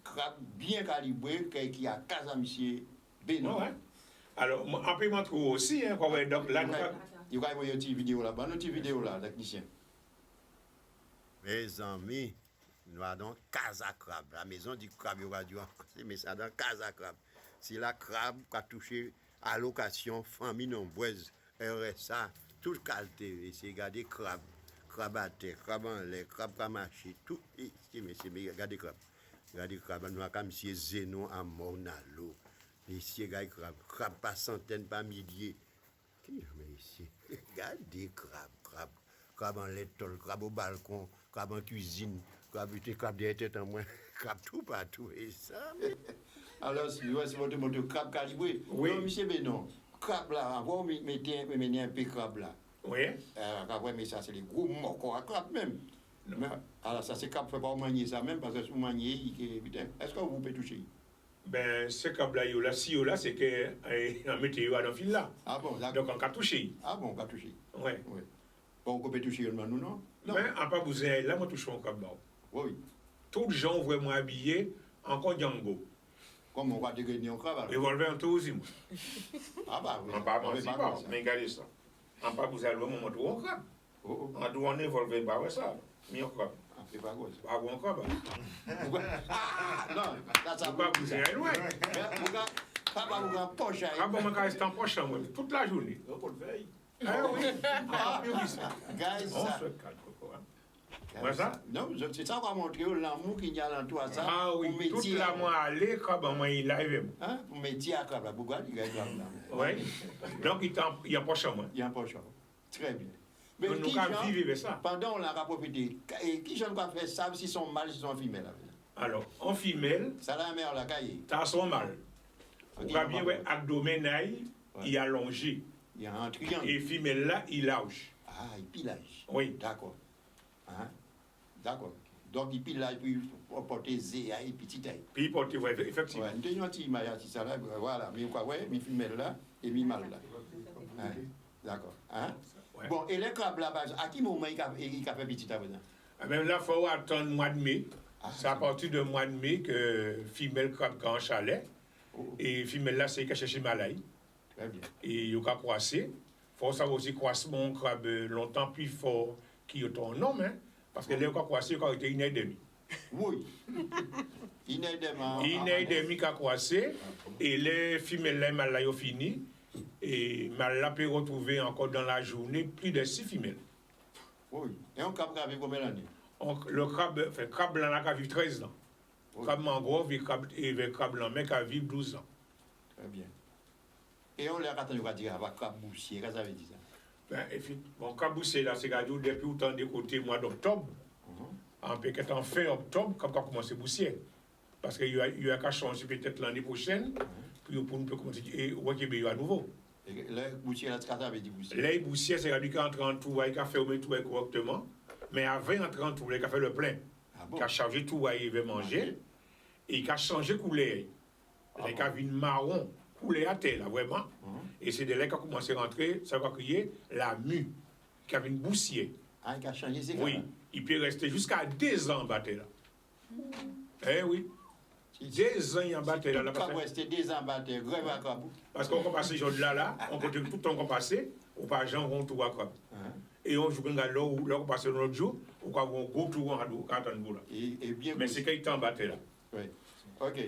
crabe bien calibré, qui a cas à monsieur Bénon. Alors, on peut montrer aussi, donc là, il va y avoir une petite vidéo là, une petite vidéo là, technicien. Mes amis, nous avons Casa Crabe. La maison du crabe, il va dire, mais ça dans Casa Crabe. C'est la crabe qui a touché allocation, famille nombreuse, RSA, toute qualité. Et c'est regarder crabe, crabe à terre, crabe en l'air, crabe à marcher, tout. Mais regardez crabe. Regardez crabe, nous avons comme si Zénon à Mornalo. Ici, regardez crabe, crabe par centaines, par milliers. Mais ici, regardez crabe. Crabe en lait, crabe au balcon, crabe en cuisine, crabe derrière tête en moins, crabe tout partout. Et ça, mais... Alors, si vous avez votre crabe calibré, oui, monsieur Bénon, crabe là, vous mettez un peu crabe là. Oui. Mais ça, c'est les gros morceaux à crabe même. Mais, alors, ça, c'est crabe, il ne faut pas manier ça même, parce que si vous maniez, est-ce que vous pouvez toucher? Ben, ce crabe là, si là, c'est que la météo a dans le fil là. Ah bon, donc on peut toucher. Ah bon, on peut toucher. Oui. Bon, on peut toucher nous, non? Mais on pas besoin, là, moi, touche un crabe. Oui. Tous les gens vraiment habillés en Django. Comment on va dégainer un crabe? Revolver en tout aussi. Ah bah oui. On ne peut pas, mais regardez ça. On ne peut pas besoin de moment où on crabe. On doit en revolver, bah ouais ça. Mais on crabe. C'est pas gauche. Ah bon, crabe. Non, là, ça va besoin de loin. Ah bah, on va poche. Ah bon, on va rester en poche toute la journée. Pour le veille. Ah oui. Ah oui, ça. Guys, on se calme. Ouais, ça? Non, c'est ça qu'on va montrer l'amour qu'il y a dans toi, ça. Ah oui, pour tout métier, la mois aller, comme moi, il arrive. hein, pour métier à Crabla. Pourquoi il y a Crabla? Oui. Donc, il y a pas chambre. Il y a un peu de chose. Très bien. Mais Nous qui avons gens, vivre avec ça. pendant on l'a profité, et qui gens va faire ça s'ils sont mâles, s'ils sont femelles? Alors, en femelle, Ça la mère la cahier. t'as son mal. Ok, Vous voyez bien, on va voir. abdomen, Ouais. il est allongé. Il y a un triangle. Et femelle là, il large. Ah, il pilage. Oui. D'accord. Hein? D'accord. Donc il pilage, puis il porte zéa et petit taille. Puis il porte, ouais, effectivement. Ouais, nous avons un petit image à ça là, voilà. Mais quoi, ouais, mi femelle là et mi mâle là. Hein? D'accord. Hein? Ouais. Bon, et les crabes là, à qui moment il a fait petit à présent? Ah ben là, il faut attendre le mois de mai. Ah, C'est à partir du mois de mai que femelle crabe quand chalet. Oh, Et femelle là, c'est qu'à chercher malade. très bien. Et il y a croisser. Il faut savoir aussi croissement crabe longtemps plus fort qu'il y a ton nom, hein. Parce que là, il a croissé, il a été une heure et demie. Oui. Il est demain. Une heure et demie qu'il a croissé. Et les femelles là, mal là, ils ont fini. Et mal là, peut retrouver encore dans la journée plus de 6 femelles. Oui. Et on crabe avec combien d'années? Le crabe, enfin, crabe blanc là, qui vit 13 ans. Oui. Crabe mangrove et le crabe blanc, mais qui vit 12 ans. Très bien. Et on l'a attendu à dire avec crabe boussier, qu'est-ce que ça veut dire ça? Ben, bon, Kaboussé, là, c'est radio depuis autant de côté mois d'octobre. En peut-être en fin octobre, quand on commence à boussier. Parce qu'il y a qu'à changer peut-être l'année prochaine, puis pour nous commencer à nouveau. Et le boussier, là, qu'est-ce que ça veut dire boussier? Les boussiers, c'est radio qui entre en tout, il a fait au tout correctement. Mais avant d'entrer en tout, il a fait le plein. Ah bon? Il a chargé tout, il veut manger. Et il a changé couleur. Il a vu une marron, couleur à terre, là, vraiment. Et c'est de là qu'il a commencé à rentrer, ça va crier la mue, qui avait une boussière. Ah, il a changé ses Oui, il peut rester jusqu'à 2 ans en bataille là. Eh oui, 2 ans en bataille là. Tout crabe resté 2 ans battu, grève à crabe. Parce qu'on passe ces jours-là, on continue tout le temps qu'on passe, on passe Jean rond tout à crabe. Et on joue quand là où on passe l'autre jour, on va avoir un gros tour en haut, quand on là. Et bien Mais c'est qu'il est en bataille là. Oui. OK.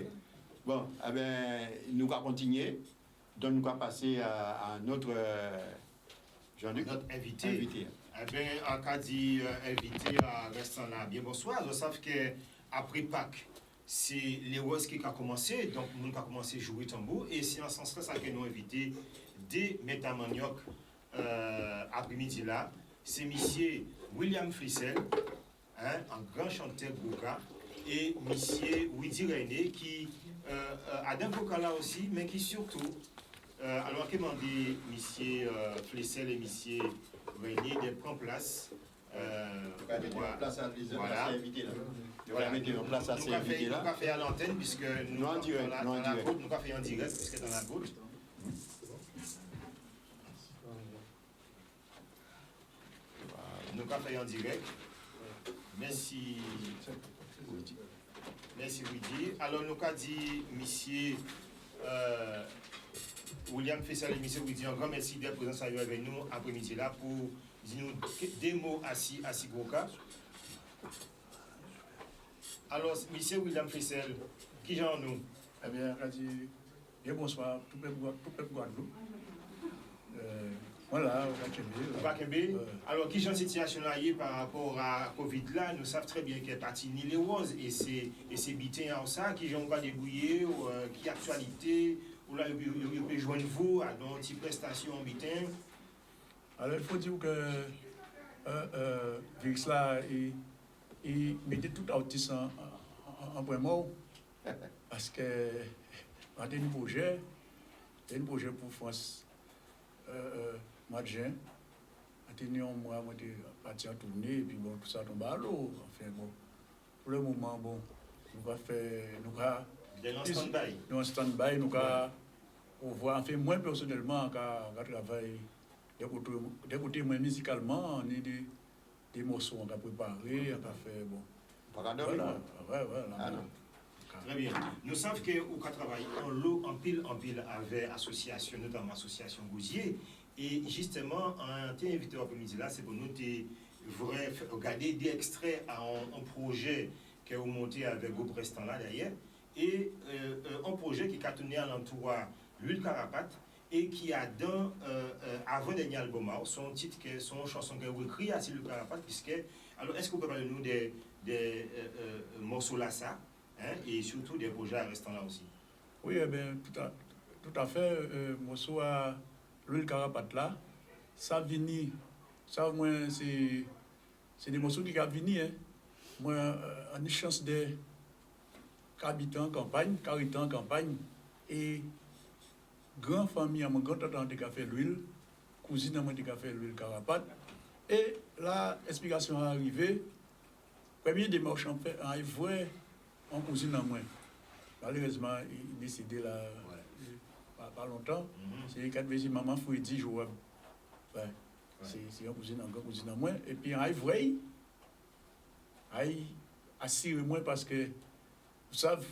Bon, eh bien, nous allons continuer. Donc, nous allons passer à notre Jean-Luc. Notre invité. Invité. Eh bien, en cas d'invité à rester là, bien bonsoir. Vous savez qu'après Pâques, c'est les roses qui ont commencé, donc nous avons commencé à jouer tambour. Et c'est en ce sens-là ça que nous avons invité des métamaniacs après-midi là. C'est monsieur William Flissel, hein, un grand chanteur Gouka, et monsieur Widi René qui a d'un vocal là aussi, mais qui surtout, alors que m'a dit monsieur Flissel et monsieur René de prendre place. Voilà. Voilà, mettez en place à ces invités là. Nous avons fait à l'antenne puisque nous Non, en direct, dans non, en la direct. côte, nous avons fait en direct puisque dans la côte. Nous avons fait en direct. Merci. Merci Widi. Alors nous avons dit monsieur William Fessel et monsieur Widi, un grand merci d'être présent avec nous après-midi là pour dire nous des mots à Sigoka. Alors, monsieur William Fessel, qui j'en nous? Eh bien, bien bonsoir, tout le peuple Guadeloupe. Voilà, Bakembe. Alors, qui j'en situation là par rapport à Covid là, nous savons très bien qu'il y a parti ni les roses et c'est bitin en ça, qui j'en pas débrouillé, ou qui actualité, ou là, il peut joindre vous à nos petites prestations en bitin. Alors, il faut dire que virus là, il mettait tout autiste en point mort. Parce que, on a un projet pour France, mois de juin. On a tenu un mois, on est parti en tournée, et puis bon, tout ça tombe à l'eau. Enfin, bon, pour le moment, bon, nous va faire, nous va. Nous en stand-by. Nous en stand-by, nous va. On voit, enfin, moi personnellement, quand je travaille, des côtés, moi musicalement, on a des morceaux, on a préparé, on a fait, bon. Voilà, voilà. Très bien. Nous savons que au travail en pile avec association, notamment association Gousier, et justement, un invité après-midi là, c'est pour nous regarder des extraits à un projet que vous montez avec Groupe Restant là derrière, et un projet qui a tenu à l'entour l'huile carapate et qui a dans avant-dernier album, son titre, son chanson qu'elle a écrit à l'huile carapate, puisque Alors, est-ce que vous pouvez parler de nous des morceaux là, ça, hein, et surtout des projets restant là aussi? Oui, eh bien, tout à fait. Morceau à l'huile carapate là, ça vini, ça moi c'est des morceaux qui ont vini. Hein. Moi, on a une chance de habiter en campagne, cariter en campagne, et grand famille, mon grand-tante qui a fait l'huile, cousine moi qui a fait l'huile carapate, et là, l'explication est arrivée. Premier démarche en fait, on voit en cousine en moi. Malheureusement, il est décédé là, pas longtemps. C'est 4 jours, maman fouille 10 jours. Ouais. C'est un cousin en moi. Et puis, on voit, il assure moi parce que, vous savez,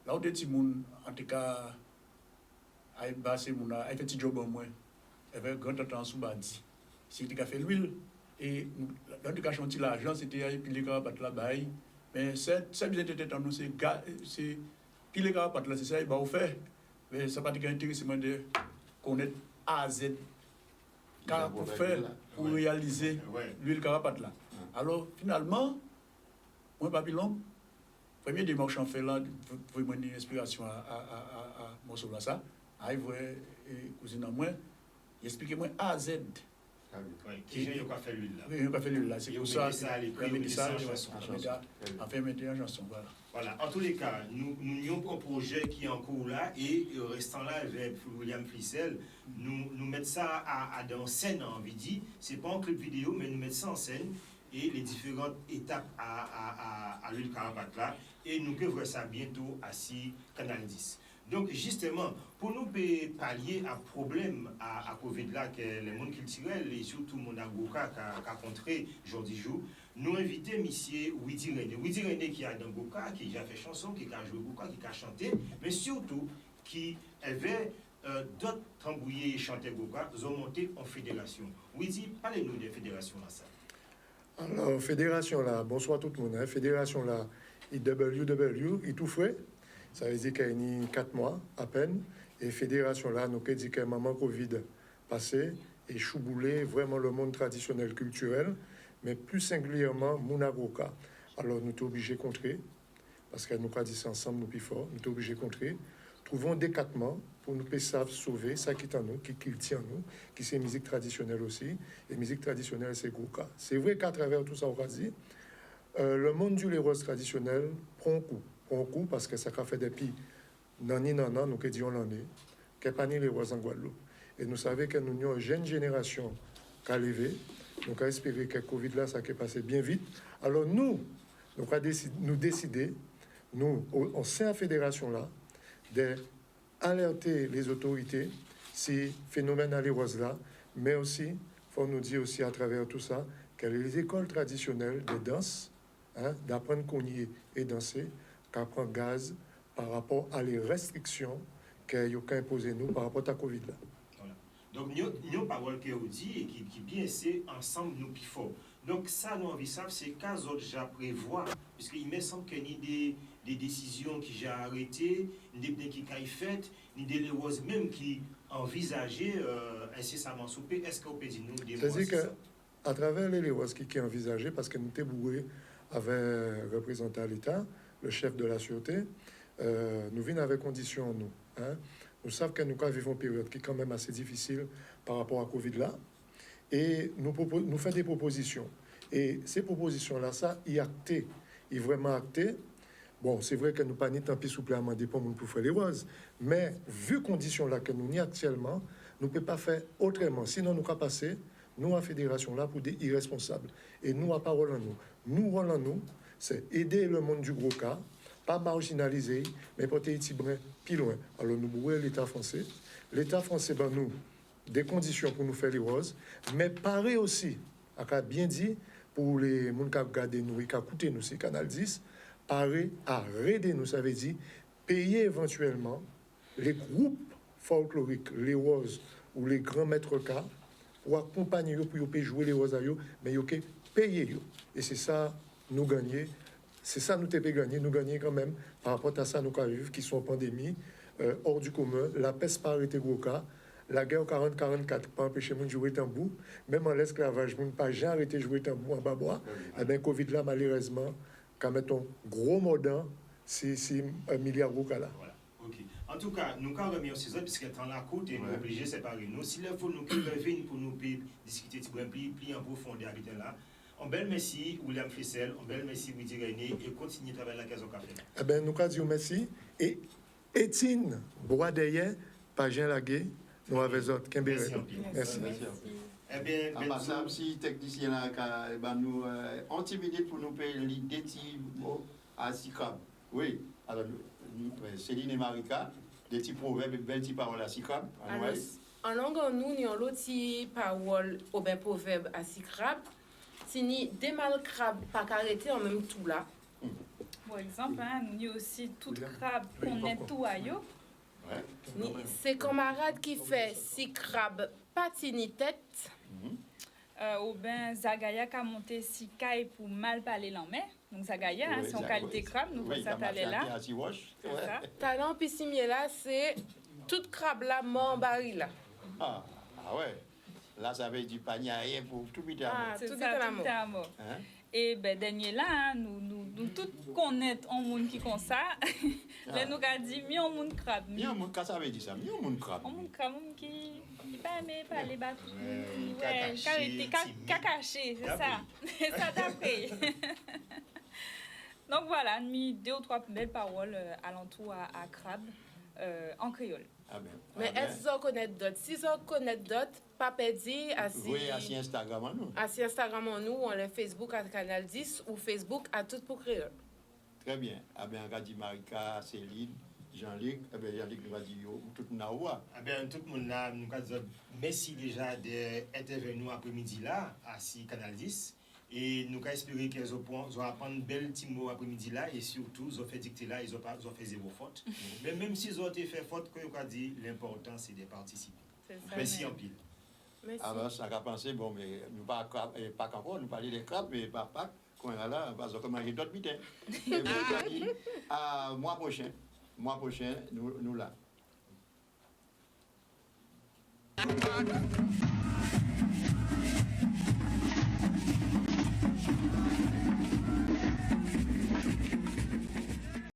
là où des petits monde, en tout cas, il fait un petit job en moi. Il avait grand temps sous badi. C'est a fait l'huile. Et dans le cas chantier, l'argent, c'était puis les carapates là-bas. Mais c'est bien d'être en nous, c'est puis les carapates là, c'est ça, il va faire. Mais ça n'a pas été intéressant de connaître A à Z. Car pour faire, pour réaliser l'huile carapate là. Alors, finalement, moi, Papillon, premier démarche en fait là, pour me donner inspiration à Morceau là, ça. Il voit cousine en moi, il explique-moi A à Z. Qui j'ai pas fait l'huile là? Oui, il n'a pas fait l'huile là. C'est pour ça qu'il y a ça, enfin, mettez en chanson, voilà. Voilà, en tous les cas, nous avons un projet qui est en cours là, et restant là avec William Flissel, nous mettons ça en scène, on envie de dire. Ce n'est pas un clip vidéo, mais nous mettons ça en scène, et les différentes étapes à l'huile carapate là, et nous pouvons voir ça bientôt à Canal 10. Donc, justement, pour nous pallier à problème à Covid là, que les mondes culturels et surtout mon Goka qui a contré aujourd'hui jour, nous invitons M. Widi René. Widi René qui a dans Goka, qui a fait chanson, qui a joué Goka, qui a chanté, mais surtout qui avait d'autres tambouillés et chantés Goka, ils ont monté en fédération. Widi, parlez-nous des fédérations là, ça. Alors, fédération là, bonsoir tout le monde. Hein. Fédération là, IWW, il tout fait. Ça veut dire qu'il y a 4 mois à peine. Et fédération là, nous avons dit que maman Covid passé et chouboulé vraiment le monde traditionnel culturel, mais plus singulièrement Munagoka. Alors nous sommes obligés de contrer, parce que nous avons dit ça ensemble, nous plus fort, nous sommes obligés de contrer. Trouvons des décatement pour nous pouvoir sauver ça qui est en nous, qui tient en nous, qui c'est musique traditionnelle aussi. Et musique traditionnelle, c'est Goka. C'est vrai qu'à travers tout ça, on va dire, le monde du léros traditionnel prend un coup parce que ça a fait depuis nani nana, nous que disons l'année, que pas ni les rois en Guadeloupe. Et nous savons que nous avons une jeune génération qui a levé, nous avons espéré que le Covid là, ça a passé bien vite. Alors nous avons décidé, nous, au sein de la fédération là, d'alerter les autorités si phénomène à l'éroise là, mais aussi, il faut nous dire aussi à travers tout ça, que les écoles traditionnelles de danse, hein, d'apprendre à cogner et danser, qu'apprendre gaz par rapport à les restrictions qu'ils ont imposées nous par rapport à la Covid là. Voilà. Donc, nous avons parole que vous dit et qui bien c'est ensemble nous plus fort. Donc, ça, nous envie ça, c'est qu'à autres déjà prévoir, puisqu'il me semble qu'il y a des décisions qui j'ai arrêtées, des qui ont faites, des choses même qui envisageaient incessamment souper. Est-ce qu'on peut dire nous des mots? C'est-à-dire qu'à travers les léos qui est envisagé, parce que nous étions bourrés avec un représentant à l'État, le chef de la sûreté, nous venons avec conditions, nous. Hein. Nous savons que nous vivons une période qui est quand même assez difficile par rapport à Covid là. Et nous faisons des propositions. Et ces propositions-là, ça, y acté, y vraiment acté. Bon, c'est vrai que nous pas ni tant pis souple à demander pour nous pour faire les roses, mais vu conditions là que nous n'y actuellement, nous ne pouvons pas faire autrement. Sinon, nous allons passer, nous, à la fédération là, pour des irresponsables. Et nous, à parole en nous. Nous, rôle en nous, c'est aider le monde du gros cas, pas marginaliser, mais porter petit brin plus loin. Alors, nous bourrons l'État français. L'État français, ben, nous, des conditions pour nous faire les roses, mais pareil aussi, à bien dit, pour les gens qui regardent nous et qui écoutent nous, c'est Canal 10, pareil à aider nous, ça veut dire payer éventuellement les groupes folkloriques, les roses ou les grands maîtres cas, pour accompagner eux, pour jouer les roses à eux, mais ils payer eux. Et c'est ça, nous gagner. C'est ça, nous t'avons gagné. Nous gagnons quand même par rapport à ça, nous qui vivons, qui sont en pandémie, hors du commun. La peste pas arrêté gros cas. La guerre 40-44 pas empêché de jouer tambour. Même en l'esclavage, on pas jamais arrêté de jouer tambour en babois. Eh bien, Covid là, malheureusement, quand mettons gros modant, c'est un milliard de là. Voilà. OK. En tout cas, nous quand remercions ça puisque dans la côte et nous obligés de séparer nous. S'il faut nous lever pour nous discuter plus en profondeur avec là. Un bel merci William Flessel, un bel merci Widi René et continuez à travailler la Caisse au Café. Eh bien, nous disons merci. Et Étienne Bois-Derrière, pas Jean Lagué, nous avons autres. Merci. Merci. Eh bien, en passant, si technicien là, nous, 10 minutes pour nous payer l'idée à Sikram. Oui, alors, Céline et Marika, des petits proverbes, des belles petites paroles à Sikram. En langue, nous, nous avons l'autre parole au ben proverbe à Sikram. Si ni des mal crabe pas arrêté en même tout là. Par exemple, hein, nous avons aussi tout crabe qu'on est tout à yo. C'est camarade qui fait si crabe pas ni tête. Ou bien Zagaya qui a monté si caille pour mal parler l'en donc Zagaya, hein, c'est en qualité crabe, nous faisons ça aller là. Talent puis si là, c'est toute crabe là mort baril là. Ah ouais. Là, ça veut dire panier à rien pour tout vite à c'est ça, tout à mort. Et ben dernier là, hein, nous tous connaissons un monde qui comme ça. Là nous a dit mi un monde crabe. Mi un monde qu'est-ce ça veut dire ça? Mi un monde crabe. Un monde crabe qui pas aimer parler bas. Ouais, carité cacaché, c'est ça. C'est ça d'après. Donc voilà, mis 2 ou 3 belles paroles alentour à crabe en créole. Mais est-ce que vous connaissez d'autres? Si vous connaissez d'autres, pas perdre à Instagram nous. À Instagram nous, on est Facebook à Canal 10 ou Facebook à Tout pour Créole. Très bien. Ah bien, on dit Marika, Céline, Jean-Luc, Jean-Luc nous va dire tout le monde là. Ah bien, tout le monde là, nous avons merci déjà d'intervenir après-midi là, à Canal 10. Et nous espérons qu'ils vont apprendre un bel petit mot après-midi là, et surtout, ils ont fait dicter là, ils ont fait 0 faute. Mais même s'ils ont fait faute, comme on a dit, l'important c'est de participer. Merci en pile. Merci. Alors, ça a pensé, bon, mais nous pas encore, nous parlons des crabes, mais pas quand on est là, parce qu'on mange d'autres bitins. Et vous dit, mois prochain, nous là.